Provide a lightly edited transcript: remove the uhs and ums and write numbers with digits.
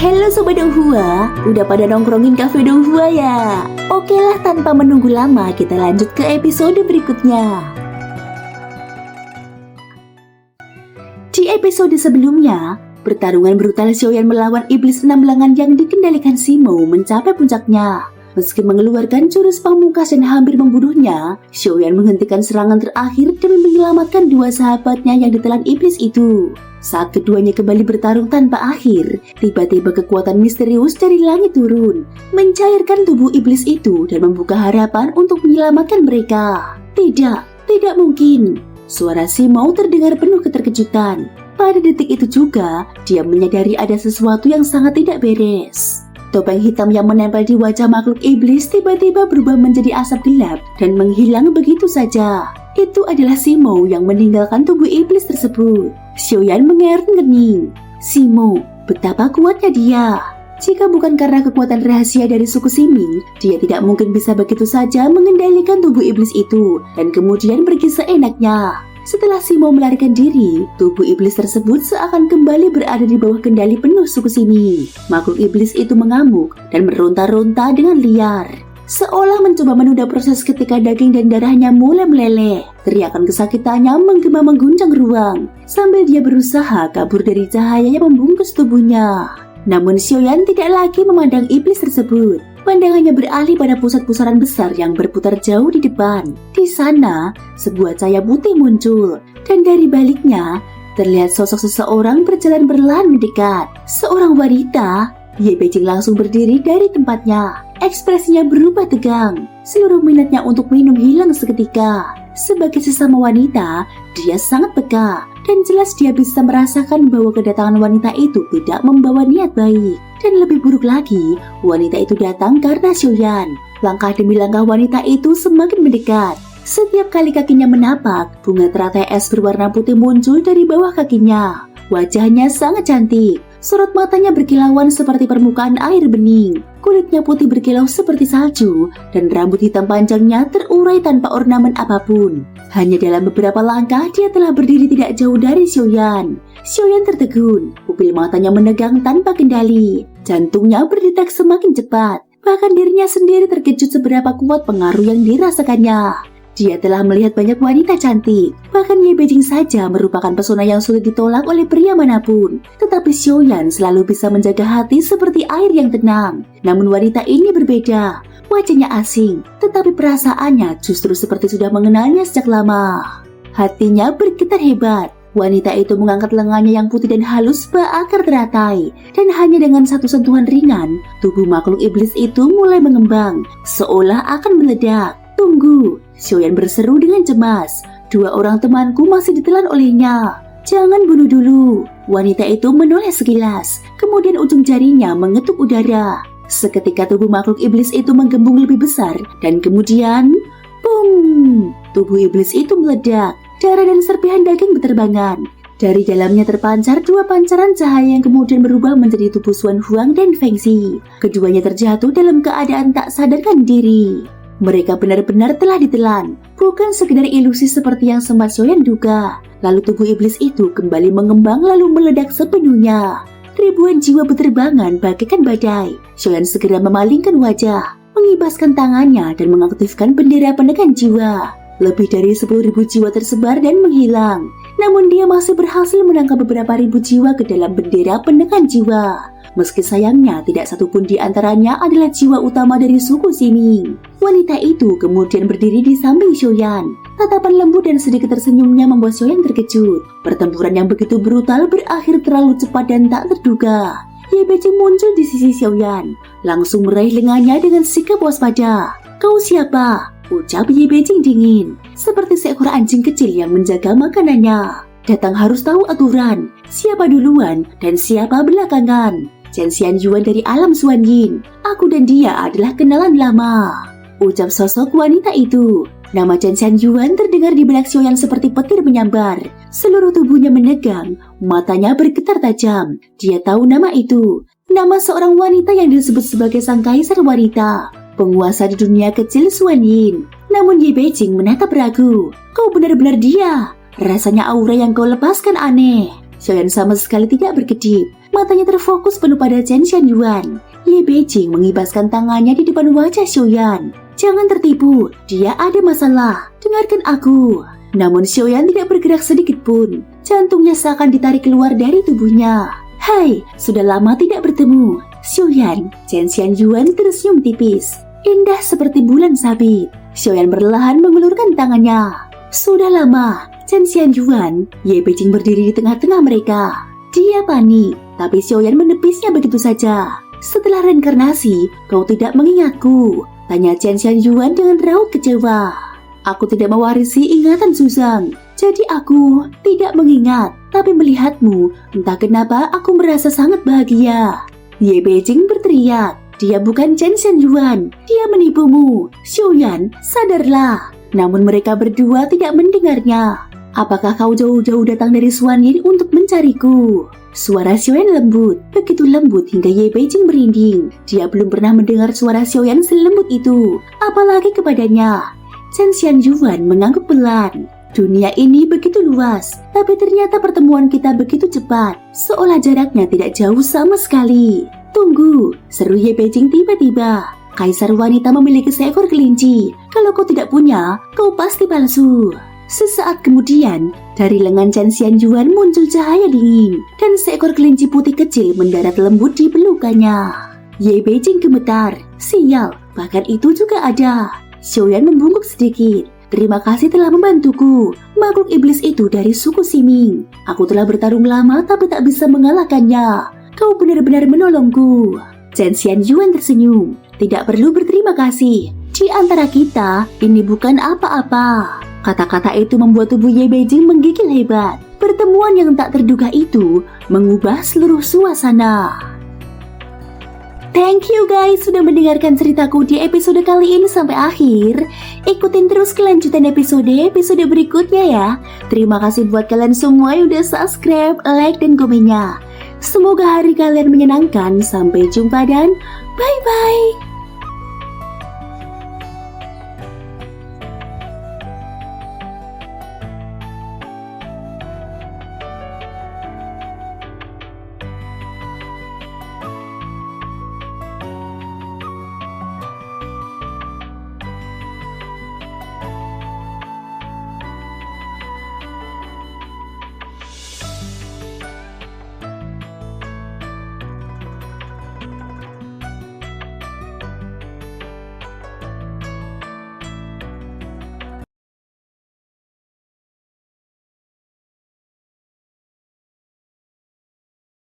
Halo Sobat Donghua, udah pada nongkrongin Cafe Donghua ya? Oke lah, tanpa menunggu lama kita lanjut ke episode berikutnya. Di episode sebelumnya, pertarungan brutal Xiaoyan melawan iblis enam lengan yang dikendalikan Simo mencapai puncaknya. Meski mengeluarkan jurus pamungkas dan hampir membunuhnya, Xiaoyan menghentikan serangan terakhir demi menyelamatkan dua sahabatnya yang ditelan iblis itu. Saat keduanya kembali bertarung tanpa akhir, tiba-tiba kekuatan misterius dari langit turun, mencairkan tubuh iblis itu dan membuka harapan untuk menyelamatkan mereka. Tidak mungkin. Suara Simo terdengar penuh keterkejutan. Pada detik itu juga, dia menyadari ada sesuatu yang sangat tidak beres. Topeng hitam yang menempel di wajah makhluk iblis tiba-tiba berubah menjadi asap gelap dan menghilang begitu saja. Itu adalah Simo yang meninggalkan tubuh iblis tersebut. Xiaoyan mengerut kening. Simo, betapa kuatnya dia. Jika bukan karena kekuatan rahasia dari suku Siming, dia tidak mungkin bisa begitu saja mengendalikan tubuh iblis itu dan kemudian pergi seenaknya. Setelah Simo melarikan diri, tubuh iblis tersebut seakan kembali berada di bawah kendali penuh suku Siming. Makhluk iblis itu mengamuk dan meronta-ronta dengan liar, seolah mencoba menunda proses ketika daging dan darahnya mulai meleleh. Teriakan kesakitannya menggema mengguncang ruang, sambil dia berusaha kabur dari cahaya yang membungkus tubuhnya. Namun Xiaoyan tidak lagi memandang iblis tersebut. Pandangannya beralih pada pusat pusaran besar yang berputar jauh di depan. Di sana, sebuah cahaya putih muncul, dan dari baliknya terlihat sosok seseorang berjalan perlahan mendekat. Seorang wanita. Ye Beijing langsung berdiri dari tempatnya. Ekspresinya berubah tegang. Seluruh minatnya untuk minum hilang seketika. Sebagai sesama wanita, dia sangat peka. Dan jelas dia bisa merasakan bahwa kedatangan wanita itu tidak membawa niat baik. Dan lebih buruk lagi, wanita itu datang karena Xiaoyan. Langkah demi langkah wanita itu semakin mendekat. Setiap kali kakinya menapak, bunga teratai es berwarna putih muncul dari bawah kakinya. Wajahnya sangat cantik. Sorot matanya berkilauan seperti permukaan air bening. Kulitnya putih berkilau seperti salju, dan rambut hitam panjangnya terurai tanpa ornamen apapun. Hanya dalam beberapa langkah dia telah berdiri tidak jauh dari Xiaoyan. Xiaoyan tertegun, pupil matanya menegang tanpa kendali. Jantungnya berdetak semakin cepat. Bahkan dirinya sendiri terkejut seberapa kuat pengaruh yang dirasakannya. Dia telah melihat banyak wanita cantik. Bahkan Ye Beijing saja merupakan pesona yang sulit ditolak oleh pria manapun. Tetapi Xiaoyan selalu bisa menjaga hati seperti air yang tenang. Namun wanita ini berbeda. Wajahnya asing, tetapi perasaannya justru seperti sudah mengenalnya sejak lama. Hatinya bergetar hebat. Wanita itu mengangkat lengannya yang putih dan halus berakar teratai. Dan hanya dengan satu sentuhan ringan, tubuh makhluk iblis itu mulai mengembang, seolah akan meledak. Tunggu, Xiaoyan berseru dengan cemas. Dua orang temanku masih ditelan olehnya. Jangan bunuh dulu. Wanita itu menoleh sekilas, kemudian ujung jarinya mengetuk udara. Seketika tubuh makhluk iblis itu menggembung lebih besar, dan kemudian, boom! Tubuh iblis itu meledak. Darah dan serpihan daging berterbangan. Dari dalamnya terpancar dua pancaran cahaya yang kemudian berubah menjadi tubuh Xuan Huang dan Feng Xi. Keduanya terjatuh dalam keadaan tak sadarkan diri. Mereka benar-benar telah ditelan, bukan sekedar ilusi seperti yang sempat Xiaoyan duga. Lalu tubuh iblis itu kembali mengembang lalu meledak sepenuhnya. Ribuan jiwa berterbangan bagaikan badai. Xiaoyan segera memalingkan wajah, mengibaskan tangannya dan mengaktifkan bendera penekan jiwa. Lebih dari 10.000 jiwa tersebar dan menghilang. Namun dia masih berhasil menangkap beberapa ribu jiwa ke dalam bendera penekan jiwa. Meski sayangnya tidak satupun di antaranya adalah jiwa utama dari suku Siming. Wanita itu kemudian berdiri di samping Xiaoyan. Tatapan lembut dan sedikit tersenyumnya membuat Xiaoyan terkejut. Pertempuran yang begitu brutal berakhir terlalu cepat dan tak terduga. Ye Beijing muncul di sisi Xiaoyan, langsung meraih lengannya dengan sikap waspada. Kau siapa? Ucap Ye Beijing dingin, seperti seekor anjing kecil yang menjaga makanannya. Datang harus tahu aturan, siapa duluan dan siapa belakangan. Chen Xianyuan dari alam Xuanyin. Aku dan dia adalah kenalan lama, ucap sosok wanita itu. Nama Chen Xianyuan terdengar di benak Xiaoyan seperti petir menyambar. Seluruh tubuhnya menegang, matanya bergetar tajam. Dia tahu nama itu, nama seorang wanita yang disebut sebagai sang kaisar wanita, penguasa di dunia kecil Xuanyin. Namun Ye Beijing menatap ragu. Kau benar-benar dia. Rasanya aura yang kau lepaskan aneh. Xiaoyan sama sekali tidak berkedip. Matanya terfokus penuh pada Chen Xianyuan. Ye Beijing mengibaskan tangannya di depan wajah Xiaoyan. Jangan tertipu, dia ada masalah. Dengarkan aku. Namun Xiaoyan tidak bergerak sedikit pun. Jantungnya seakan ditarik keluar dari tubuhnya. Hai, sudah lama tidak bertemu. Xiaoyan, Chen Xianyuan tersenyum tipis. Indah seperti bulan sabit. Xiaoyan perlahan mengulurkan tangannya. Sudah lama. Chen Xianyuan, Ye Beijing berdiri di tengah-tengah mereka. Dia panik, tapi Xiaoyan menepisnya begitu saja. Setelah reinkarnasi, kau tidak mengingatku? Tanya Chen Xianyuan dengan raut kecewa. Aku tidak mewarisi ingatan Suzang, jadi aku tidak mengingat. Tapi melihatmu, entah kenapa aku merasa sangat bahagia. Ye Beijing berteriak. Dia bukan Chen Xianyuan, dia menipumu. Xiaoyan, sadarlah. Namun mereka berdua tidak mendengarnya. Apakah kau jauh-jauh datang dari Suanyin untuk mencariku? Suara Xiaoyan lembut, begitu lembut hingga Ye Beijing merinding. Dia belum pernah mendengar suara Xiaoyan selembut itu, apalagi kepadanya. Chen Xianyuan mengangguk pelan. Dunia ini begitu luas, tapi ternyata pertemuan kita begitu cepat, seolah jaraknya tidak jauh sama sekali. Tunggu, seru Ye Beijing tiba-tiba. Kaisar wanita memiliki seekor kelinci. Kalau kau tidak punya, kau pasti palsu. Sesaat kemudian, dari lengan Chen Xianyuan muncul cahaya dingin, dan seekor kelinci putih kecil mendarat lembut di pelukannya. Ye Beijing gemetar. Sial, bahkan itu juga ada. Xiaoyan membungkuk sedikit. Terima kasih telah membantuku. Makhluk iblis itu dari suku Siming. Aku telah bertarung lama tapi tak bisa mengalahkannya. Kau benar-benar menolongku. Chen Xianyuan tersenyum. Tidak perlu berterima kasih. Di antara kita, ini bukan apa-apa. Kata-kata itu membuat tubuh Ye Beijing menggigil hebat. Pertemuan yang tak terduga itu mengubah seluruh suasana. Thank you guys sudah mendengarkan ceritaku di episode kali ini sampai akhir. Ikutin terus kelanjutan episode berikutnya ya. Terima kasih buat kalian semua yang udah subscribe, like, dan komennya. Semoga hari kalian menyenangkan. Sampai jumpa dan bye-bye.